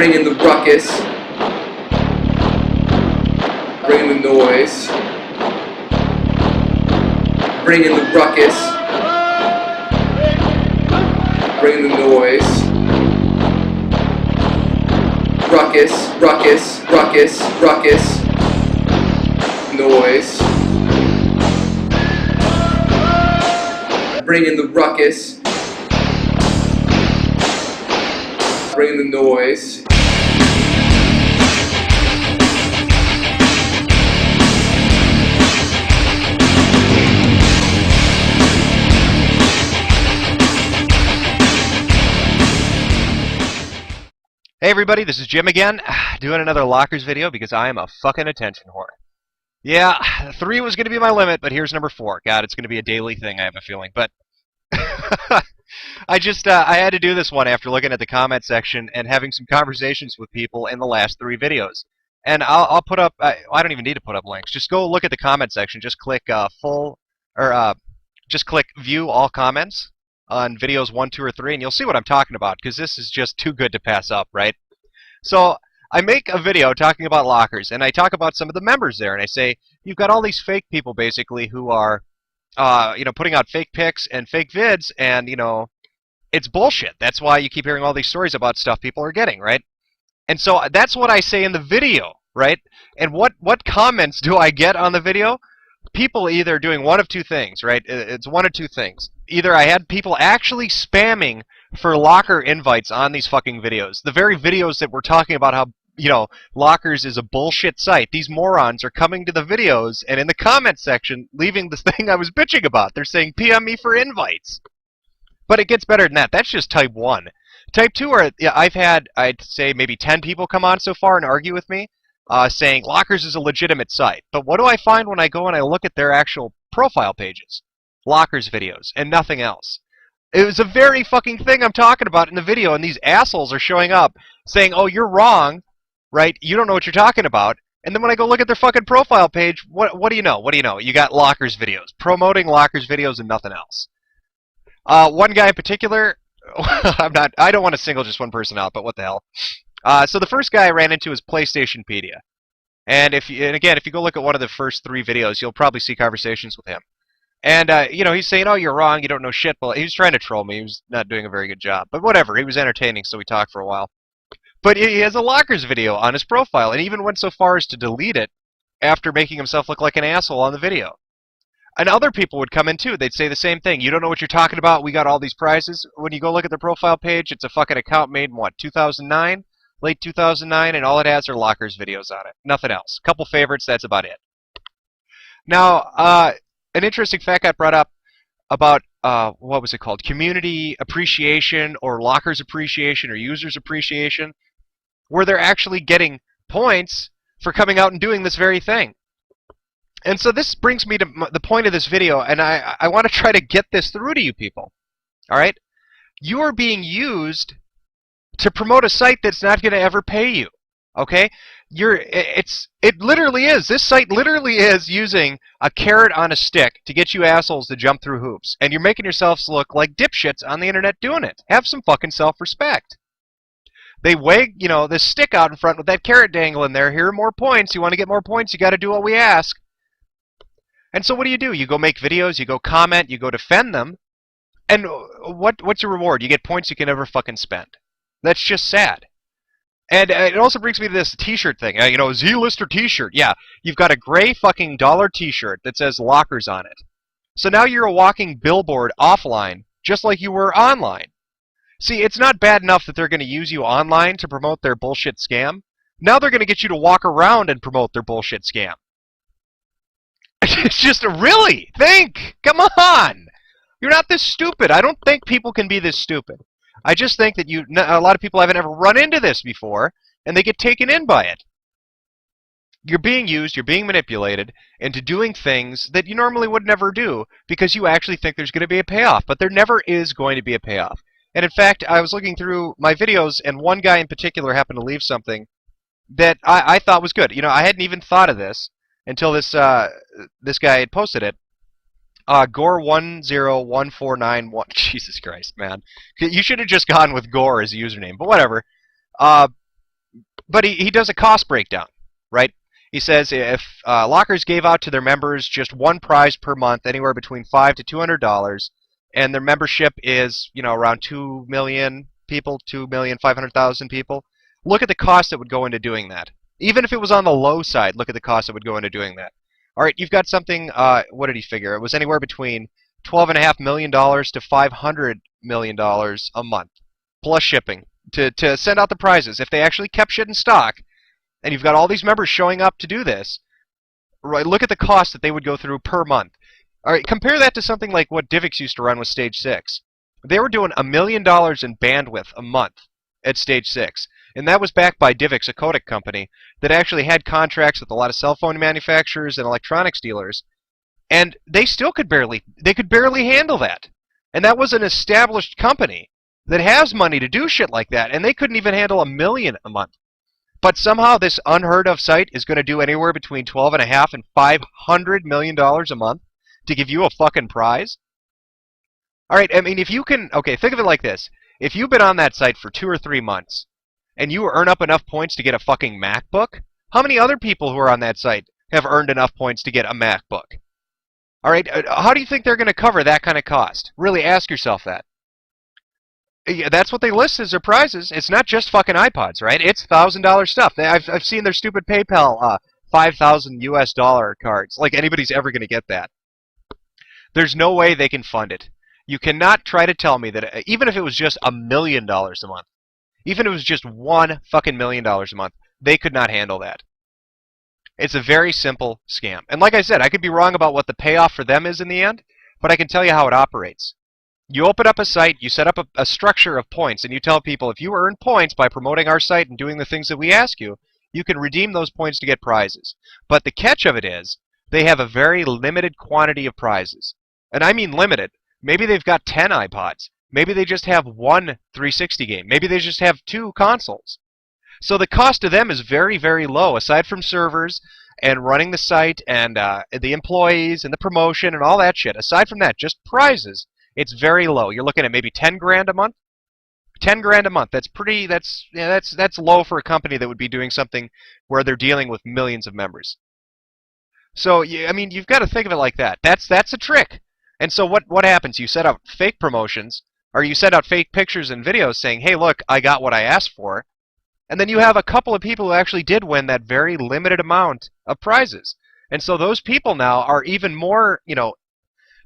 Bringing the ruckus. Bringing the noise. Bringing the ruckus. Bringing the noise. Ruckus, ruckus, ruckus, ruckus. Noise. Bringing the ruckus. Bringing the noise. Hey everybody, this is Jim again, doing another Lockerz video because I am a fucking attention whore. Yeah, 3 was going to be my limit, but here's number 4. God, it's going to be a daily thing, I have a feeling. But I had to do this one after looking at the comment section and having some conversations with people in the last 3 videos. And I'll put up, I don't even need to put up links. Just go look at the comment section. Just click just click view all comments on videos 1, 2, or 3, and you'll see what I'm talking about, because this is just too good to pass up, right? So I make a video talking about Lockerz, and I talk about some of the members there, and I say, you've got all these fake people, basically, who are, putting out fake pics and fake vids, and, it's bullshit. That's why you keep hearing all these stories about stuff people are getting, right? And so that's what I say in the video, right? And what comments do I get on the video? People either doing one of two things, right? It's one of two things. Either I had people actually spamming for Locker invites on these fucking videos. The very videos that we're talking about how, Lockerz is a bullshit site. These morons are coming to the videos and in the comment section leaving the thing I was bitching about. They're saying, PM me for invites. But it gets better than that. That's just type 1. Type 2 are, I've had, I'd say, maybe 10 people come on so far and argue with me. Saying Lockerz is a legitimate site. But what do I find when I go and I look at their actual profile pages? Lockerz videos and nothing else. It was a very fucking thing I'm talking about in the video, and these assholes are showing up saying, oh, you're wrong, right? You don't know what you're talking about. And then when I go look at their fucking profile page, what do you know? What do you know? You got Lockerz videos. Promoting Lockerz videos and nothing else. One guy in particular, I don't want to single just one person out, but what the hell. So the first guy I ran into is PlayStationpedia. And again, if you go look at one of the first 3 videos, you'll probably see conversations with him. And, he's saying, oh, you're wrong, you don't know shit. Well, he was trying to troll me. He was not doing a very good job. But whatever, he was entertaining, so we talked for a while. But he has a Lockerz video on his profile, and even went so far as to delete it after making himself look like an asshole on the video. And other people would come in, too. They'd say the same thing. You don't know what you're talking about? We got all these prizes. When you go look at their profile page, it's a fucking account made in, what, 2009? Late 2009, and all it has are Lockerz videos on it. Nothing else. Couple favorites, that's about it. Now, an interesting fact got brought up about, what was it called? Community appreciation, or Lockerz appreciation, or users appreciation, where they're actually getting points for coming out and doing this very thing. And so this brings me to the point of this video, and I want to try to get this through to you people. Alright? You are being used to promote a site that's not going to ever pay you, okay? It literally is. This site literally is using a carrot on a stick to get you assholes to jump through hoops, and you're making yourselves look like dipshits on the internet doing it. Have some fucking self-respect. They wag, this stick out in front with that carrot dangling there. Here are more points. You want to get more points? You got to do what we ask. And so what do? You go make videos. You go comment. You go defend them. And what's your reward? You get points you can never fucking spend. That's just sad. And it also brings me to this t-shirt thing. Z-Lister t-shirt. Yeah, you've got a gray fucking dollar t-shirt that says Lockerz on it. So now you're a walking billboard offline, just like you were online. See, it's not bad enough that they're going to use you online to promote their bullshit scam. Now they're going to get you to walk around and promote their bullshit scam. It's just, really? Think! Come on! You're not this stupid. I don't think people can be this stupid. I just think that a lot of people haven't ever run into this before, and they get taken in by it. You're being used, you're being manipulated into doing things that you normally would never do because you actually think there's going to be a payoff, but there never is going to be a payoff. And in fact, I was looking through my videos, and one guy in particular happened to leave something that I thought was good. I hadn't even thought of this until this guy had posted it. Gore101491. Jesus Christ, man. You should have just gone with Gore as a username, but whatever. But he does a cost breakdown, right? He says if Lockerz gave out to their members just one prize per month, anywhere between $5 to $200, and their membership is, around 2 million people, 2,500,000 people, look at the cost that would go into doing that. Even if it was on the low side, look at the cost that would go into doing that. All right, you've got something, what did he figure? It was anywhere between $12.5 million to $500 million a month, plus shipping, to send out the prizes. If they actually kept shit in stock, and you've got all these members showing up to do this, right, look at the cost that they would go through per month. All right, compare that to something like what Divx used to run with Stage 6. They were doing $1 million in bandwidth a month at Stage 6. And that was backed by Divx, a codec company, that actually had contracts with a lot of cell phone manufacturers and electronics dealers. And they still could barely handle that. And that was an established company that has money to do shit like that. And they couldn't even handle $1 million a month. But somehow this unheard of site is going to do anywhere between $12.5 and $500 million a month to give you a fucking prize? All right, I mean, if you can, okay, think of it like this. If you've been on that site for 2 or 3 months, and you earn up enough points to get a fucking MacBook, how many other people who are on that site have earned enough points to get a MacBook? All right, how do you think they're going to cover that kind of cost? Really ask yourself that. Yeah, that's what they list as their prizes. It's not just fucking iPods, right? It's $1,000 stuff. I've seen their stupid PayPal $5,000 cards. Like anybody's ever going to get that. There's no way they can fund it. You cannot try to tell me that even if it was just $1 million a month, even if it was just $1 fucking million a month, they could not handle that. It's a very simple scam. And like I said, I could be wrong about what the payoff for them is in the end, but I can tell you how it operates. You open up a site, you set up a structure of points, and you tell people if you earn points by promoting our site and doing the things that we ask you, you can redeem those points to get prizes. But the catch of it is, they have a very limited quantity of prizes. And I mean limited. Maybe they've got 10 iPods. Maybe they just have 1 360 game. Maybe they just have 2 consoles. So the cost to them is very, very low, aside from servers and running the site and the employees and the promotion and all that shit. Aside from that, just prizes. It's very low. You're looking at maybe 10 grand a month. 10 grand a month. That's pretty. That's low for a company that would be doing something where they're dealing with millions of members. So I mean, you've got to think of it like that. That's a trick. And so what happens? You set out fake promotions, or you set out fake pictures and videos saying, "Hey, look, I got what I asked for," and then you have a couple of people who actually did win that very limited amount of prizes. And so those people now are even more,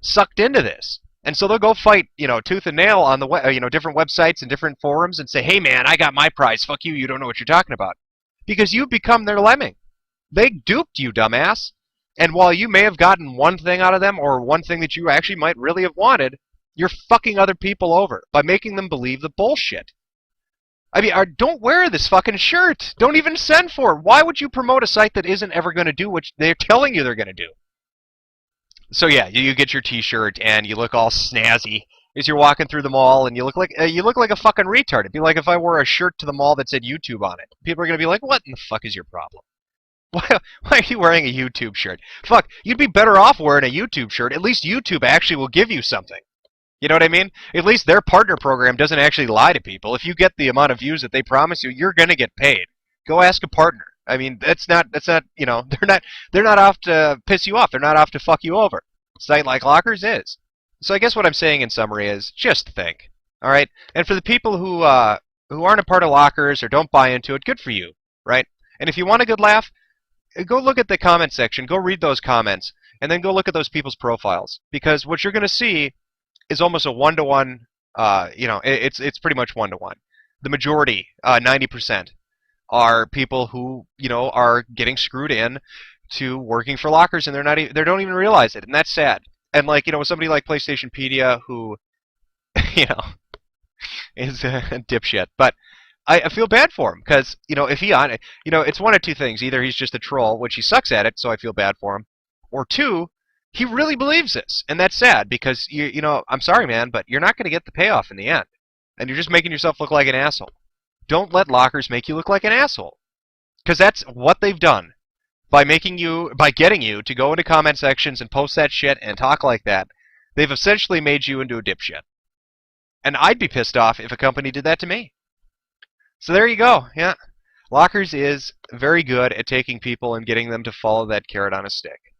sucked into this. And so they'll go fight, tooth and nail on the different websites and different forums and say, "Hey, man, I got my prize. Fuck you. You don't know what you're talking about," because you've become their lemming. They duped you, dumbass. And while you may have gotten one thing out of them, or one thing that you actually might really have wanted, you're fucking other people over by making them believe the bullshit. I mean, don't wear this fucking shirt. Don't even send for it. Why would you promote a site that isn't ever going to do what they're telling you they're going to do? So yeah, you get your T-shirt and you look all snazzy as you're walking through the mall, and you look like a fucking retard. It'd be like if I wore a shirt to the mall that said YouTube on it. People are going to be like, "What in the fuck is your problem? Why are you wearing a YouTube shirt? Fuck, you'd be better off wearing a YouTube shirt. At least YouTube actually will give you something. You know what I mean? At least their partner program doesn't actually lie to people. If you get the amount of views that they promise you, you're going to get paid. Go ask a partner. I mean, that's not, they're not off to piss you off. They're not off to fuck you over. A site like Lockerz is. So I guess what I'm saying in summary is just think. All right? And for the people who aren't a part of Lockerz or don't buy into it, good for you, right? And if you want a good laugh, go look at the comment section, go read those comments, and then go look at those people's profiles. Because what you're going to see is almost a one-to-one, it's pretty much one-to-one. The majority, 90%, are people who, are getting screwed in to working for Lockerz, and they don't even realize it, and that's sad. And somebody like PlayStationpedia who, is a dipshit. But I feel bad for him because, if it's one of two things. Either he's just a troll, which he sucks at it, so I feel bad for him. Or two, he really believes this. And that's sad because, I'm sorry, man, but you're not going to get the payoff in the end. And you're just making yourself look like an asshole. Don't let Lockerz make you look like an asshole. Because that's what they've done. By getting you to go into comment sections and post that shit and talk like that, they've essentially made you into a dipshit. And I'd be pissed off if a company did that to me. So there you go. Yeah. Lockerz is very good at taking people and getting them to follow that carrot on a stick.